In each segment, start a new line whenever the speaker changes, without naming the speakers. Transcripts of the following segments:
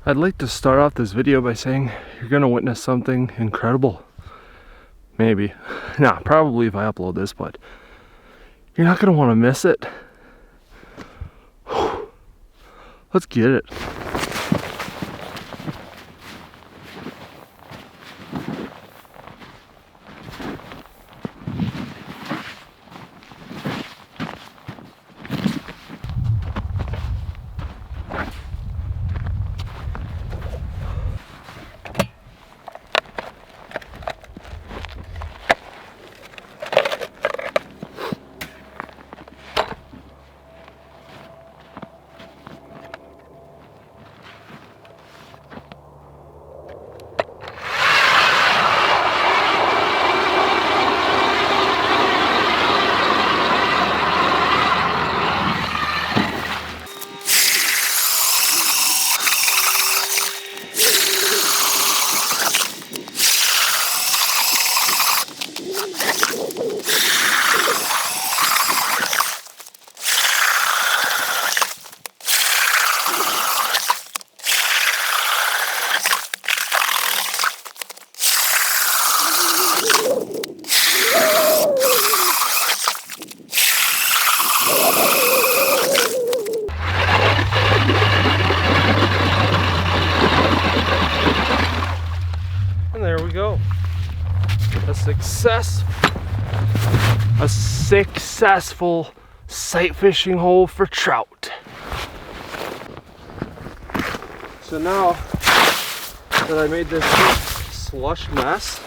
I'd like to start off this video by saying you're gonna witness something incredible. Maybe. Nah, probably if I upload this, but you're not gonna want to miss it. Let's get it. And there we go. A successful sight fishing hole for trout. So now that I made this slush mess,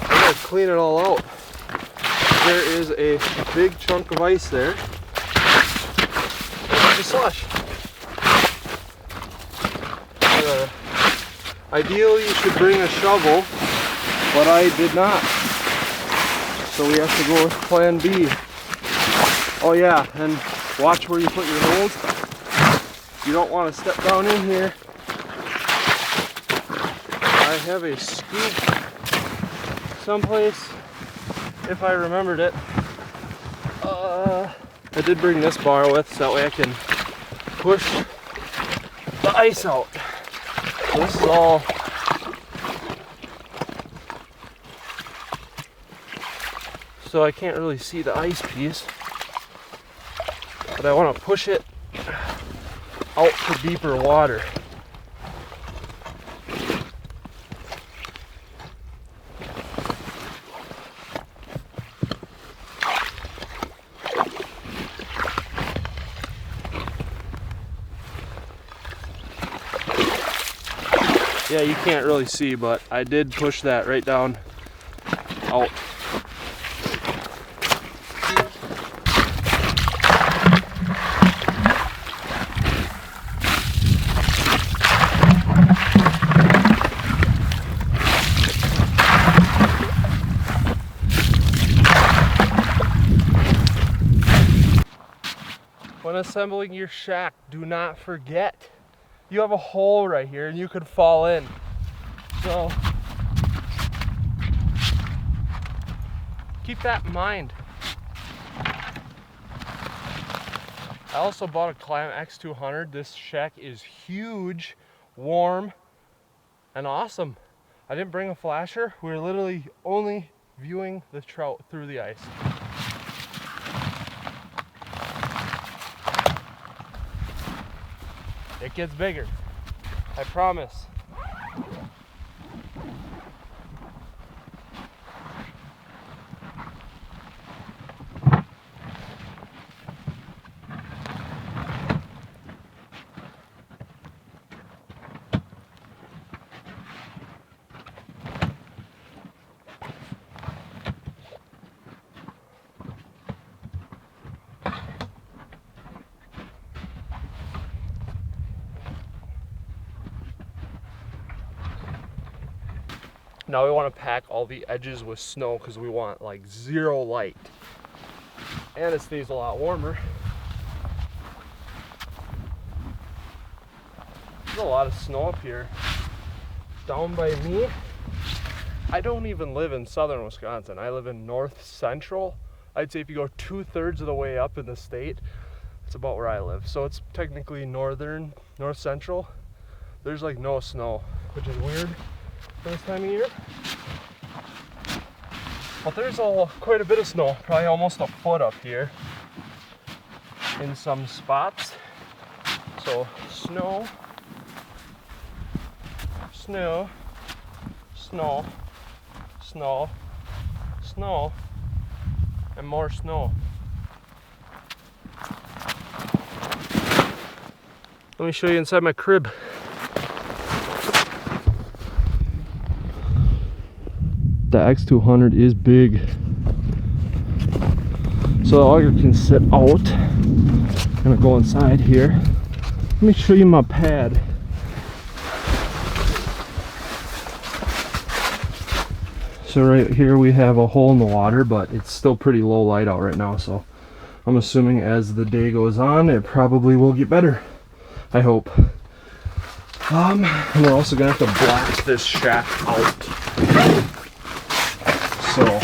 I'm gonna clean it all out. There is a big chunk of ice there. There's the slush. Ideally, you should bring a shovel, but I did not. So we have to go with plan B. Oh yeah, and watch where you put your holes. You don't want to step down in here. I have a scoop someplace, if I remembered it. I did bring this bar with, so that way I can push the ice out. So this is all so I can't really see the ice piece, but I want to push it out to deeper water. Yeah, you can't really see, but I did push that right down out. When assembling your shack, do not forget you have a hole right here and you could fall in. So keep that in mind. I also bought a Climb X200. This shack is huge, warm, and awesome. I didn't bring a flasher. We were literally only viewing the trout through the ice. It gets bigger, I promise. Now we want to pack all the edges with snow because we want like zero light. And it stays a lot warmer. There's a lot of snow up here. Down by me, I don't even live in southern Wisconsin. I live in north central. I'd say if you go 2/3 of the way up in the state, it's about where I live. So it's technically north central. there's like no snow, which is weird for this time of year. But there's quite a bit of snow, probably almost a foot up here in some spots. So snow, snow, snow, snow, snow, and more snow. Let me show you inside my crib. The X200 is big. So the auger can sit out. I'm gonna go inside here. Let me show you my pad. So right here we have a hole in the water, but it's still pretty low light out right now, so I'm assuming as the day goes on it probably will get better. I hope. And we're also gonna have to blast this shaft out. So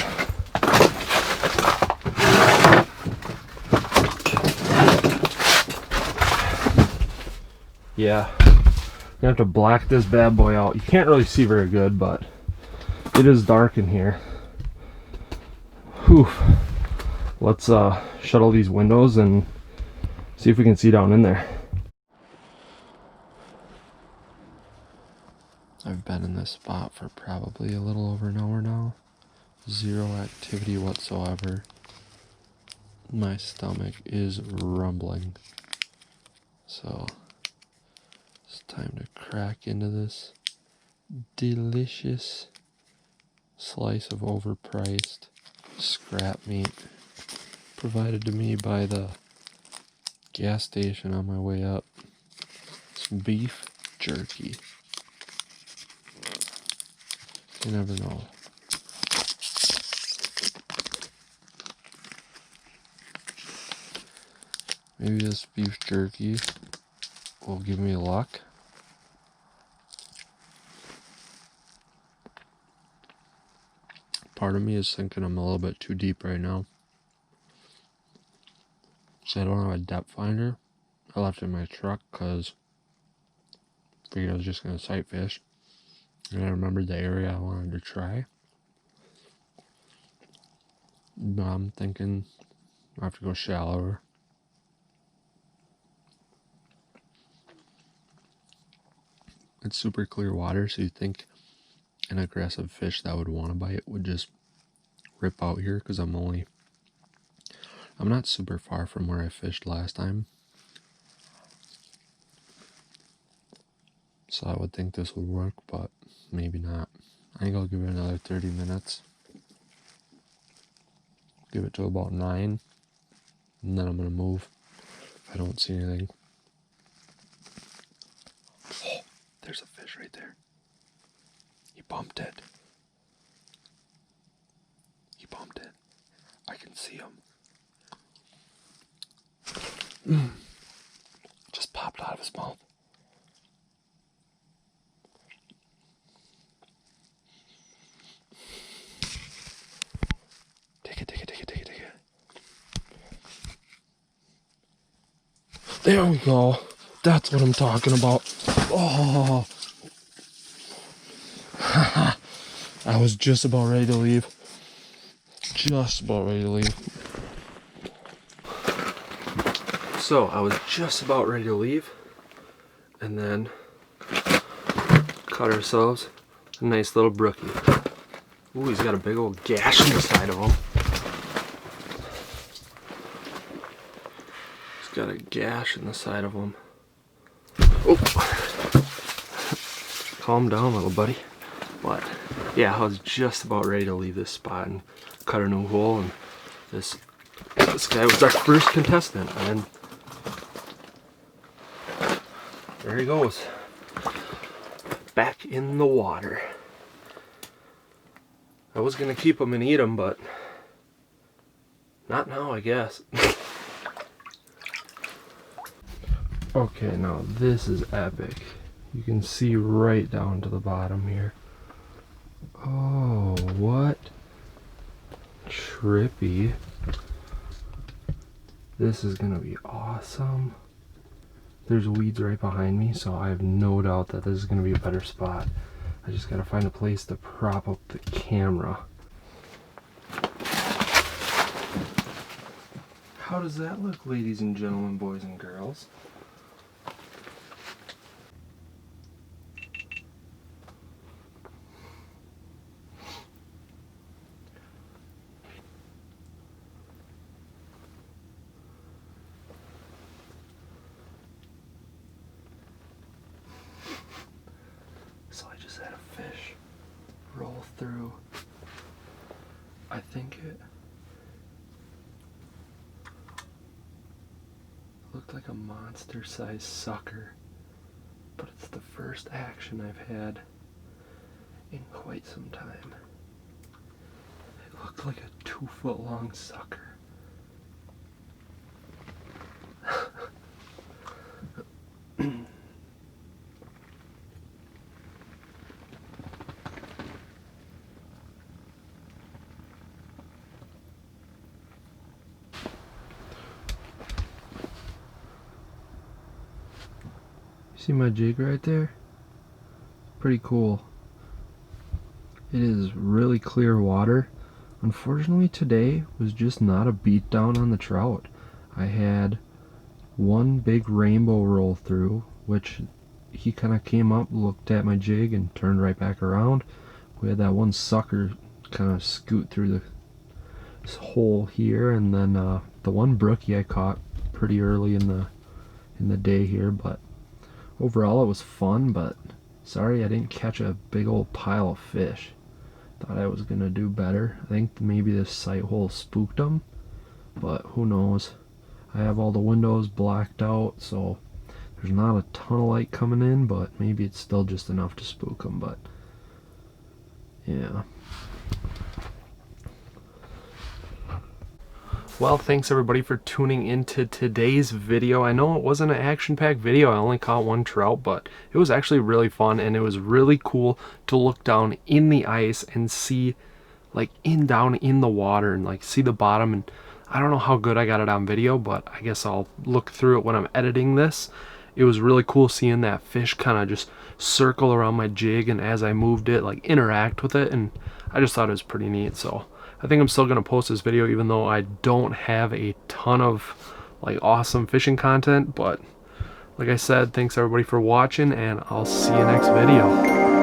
yeah, you have to black this bad boy out. You can't really see very good, but it is dark in here. Whew. Let's shuttle these windows and see if we can see down in there. I've been in this spot for probably a little over an hour now. Zero activity whatsoever. My stomach is rumbling. So it's time to crack into this delicious slice of overpriced scrap meat provided to me by the gas station on my way up. Some beef jerky. You never know. Maybe this beef jerky will give me luck. Part of me is thinking I'm a little bit too deep right now. So I don't have a depth finder. I left it in my truck because I figured I was just going to sight fish. And I remembered the area I wanted to try. But I'm thinking I have to go shallower. It's super clear water, so you'd think an aggressive fish that would want to bite would just rip out here, because I'm not super far from where I fished last time. So I would think this would work, but maybe not. I think I'll give it another 30 minutes. Give it to about 9. And then I'm going to move if I don't see anything. Oh, there's a fish right there. He bumped it. He bumped it. I can see him. Just popped out of his mouth. Take it. There we go. That's what I'm talking about. Oh. I was just about ready to leave. So I was just about ready to leave, and then caught ourselves a nice little brookie. Ooh, he's got a big old gash in the side of him. He's got a gash in the side of him. Oh, calm down, little buddy. But yeah, I was just about ready to leave this spot and cut a new hole, and this guy was our first contestant, and there he goes, back in the water. I was gonna keep him and eat him, but not now, I guess. Okay, now this is epic. You can see right down to the bottom here. Oh, what? Trippy. This is gonna be awesome. There's weeds right behind me, so I have no doubt that this is going to be a better spot. I just got to find a place to prop up the camera. How does that look, ladies and gentlemen, boys and girls? So I just had a fish roll through. I think it looked like a monster-sized sucker, but it's the first action I've had in quite some time. It looked like a 2-foot-long sucker. See my jig right there? Pretty cool. It is really clear water. Unfortunately today was just not a beat down on the trout. I had one big rainbow roll through, which he kind of came up, looked at my jig, and turned right back around. We had that one sucker kind of scoot through this hole here, and then the one brookie I caught pretty early in the day here. But overall it was fun, but sorry I didn't catch a big old pile of fish. Thought I was gonna do better. I think maybe this sight hole spooked them, but who knows. I have all the windows blacked out, so there's not a ton of light coming in, but maybe it's still just enough to spook them. But yeah. Well, thanks everybody for tuning into today's video. I know it wasn't an action-packed video. I only caught one trout, but it was actually really fun, and it was really cool to look down in the ice and see, like, down in the water, and like see the bottom. And I don't know how good I got it on video, but I guess I'll look through it when I'm editing this. It was really cool seeing that fish kind of just circle around my jig, and as I moved it, like, interact with it, and I just thought it was pretty neat. So I think I'm still going to post this video even though I don't have a ton of like awesome fishing content. But like I said, thanks everybody for watching, and I'll see you next video.